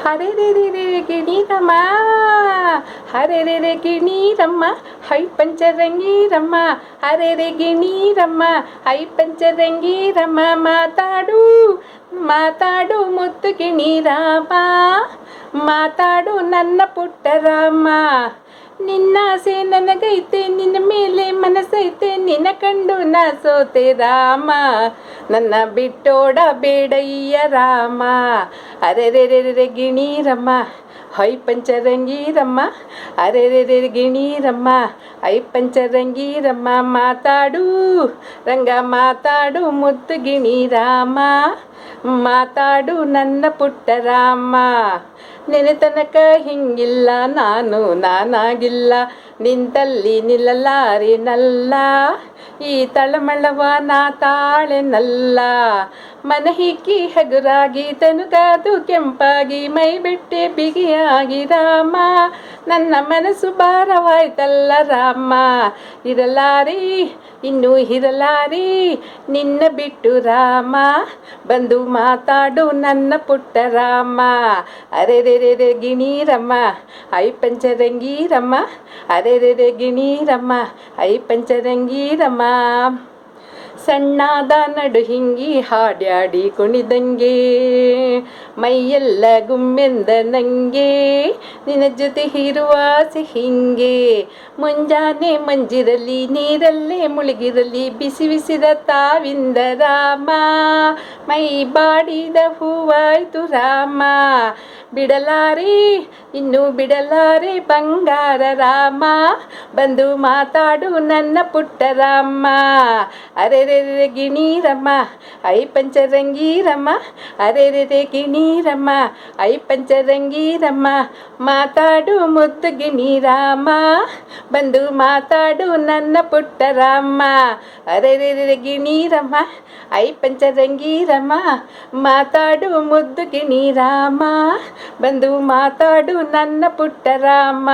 ಹರೆ ರೇ ರೇ ರೇ ಗಿಣಿರಮ್ಮ, ಹರೆ ರೇ ರೇ ಗಿಣಿರಮ್ಮ, ಹೈ ಪಂಚರಂಗಿರಮ್ಮ, ಹರೆ ರೇ ಗಿಣಿರಮ್ಮ, ಹೈ ಪಂಚರಂಗಿರಮ್ಮ. ಮಾತಾಡು ಮಾತಾಡು ಮುತ್ತು ಗಿಣಿರಾಮ, ಮಾತಾಡು ನನ್ನ ಪುಟ್ಟ ರಾಮ. ನಿನ್ನಾಸೆ ನನಗೈತೆ, ನಿನ್ನ ಮೇಲೆ ಮನಸ್ಸೈತೆ, ನಿನ್ನ ಕಂಡು ನಾ ಸೋತೆ ರಾಮ. ನನ್ನ ಬಿಟ್ಟೋಡ ಬೇಡಯ್ಯ ರಾಮ. ಅರೆ ರೇ ರೇ ರೇ ಗಿಣಿರಮ್ಮ, ಹೈ ಪಂಚರಂಗಿರಮ್ಮ, ಅರೆ ರೇ ರೇ ಗಿಣಿರಮ್ಮ, ಹೈ ಪಂಚರಂಗಿರಮ್ಮ. ಮಾತಾಡು ರಂಗ ಮಾತಾಡು ಮುತ್ತು ಗಿಣಿರಾಮ, ಮಾತಾಡು ನನ್ನ ಪುಟ್ಟ ರಾಮ. ನೆನೆ ತನಕ ಹಿಂಗಿಲ್ಲ ನಾನು, ನಾನಾಗಿಲ್ಲ ನಿಂತಲ್ಲಿ ನಿಲ್ಲಲಾರೆನಲ್ಲ, ಈ ತಳಮಳವ ನಾ ತಾಳೆನಲ್ಲ. ಮನ ಹಿಕ್ಕಿ ಹಗುರಾಗಿ ತನುಕಾದು ಕೆಂಪಾಗಿ, ಮೈ ಬಿಟ್ಟೆ ಬಿಗಿಯಾಗಿ ರಾಮ. ನನ್ನ ಮನಸ್ಸು ಭಾರವಾಯ್ತಲ್ಲ ರಾಮ. ಇರಲಾರೆ ಇನ್ನೂ ಇರಲಾರೆ ನಿನ್ನ ಬಿಟ್ಟು ರಾಮ, ಬಂದು ಮಾತಾಡು ನನ್ನ ಪುಟ್ಟ ರಾಮ. ಅರೆ ರೇ ರೇ ರೇ ಗಿಣಿರಮ್ಮ, ಐ ಪಂಚರಂಗಿರಮ್ಮ, ಅರೆ ರೇ ರೇ ಗಿಣಿರಮ್ಮ, ಐ ಪಂಚರಂಗಿರಮ್ಮ. ಸಣ್ಣಾದ ನಡು ಹಿಂಗಿ ಹಾಡ್ಯಾಡಿ ಕುಣಿದಂಗೆ, ಮೈಯೆಲ್ಲ ಗುಮ್ಮೆಂದ ನಂಗೆ, ನಿನ್ನ ಜೊತೆ ಇರುವ ಆಸೆ ಹಿಂಗೆ. ಮುಂಜಾನೆ ಮಂಜಿರಲಿ ನೀರಲ್ಲೇ ಮುಳುಗಿರಲಿ, ಬಿಸಿ ಬಿಸಿದ ತಾವಿಂದ ರಾಮ. ಮೈ ಬಾಡಿದ ಹೂವಾಯ್ತು ರಾಮ, ಬಿಡಲಾರೆ ಇನ್ನೂ ಬಿಡಲಾರೆ ಬಂಗಾರ ರಾಮ. ಬಂದು ಮಾತಾಡು ನನ್ನ ಪುಟ್ಟ ರಾಮ. ಅರೆ ರೇ ರೇ ಗಿಣಿರಮ್ಮ, ಐ ಪಂಚರಂಗಿರಮ್ಮ, ಅರೆ ರೇ ರೇ ಗಿಣಿರಮ್ಮ, ಐ ಪಂಚರಂಗಿರಮ್ಮ. ಮಾತಾಡು ಮುದ್ದು ಗಿಣಿರಾಮ, ಬಂದು ಮಾತಾಡು ನನ್ನ ಪುಟ್ಟ ರಾಮ. ಅರೆ ರೇ ರೇ ಗಿಣಿರಮ್ಮ, ಐ ಪಂಚರಂಗಿರಮ್ಮ, ಮಾತಾಡು ಮುದ್ದು ಗಿಣಿರಾಮ, ಬಂದು ಮಾತಾಡು ನನ್ನ ಪುಟ್ಟ ರಾಮ.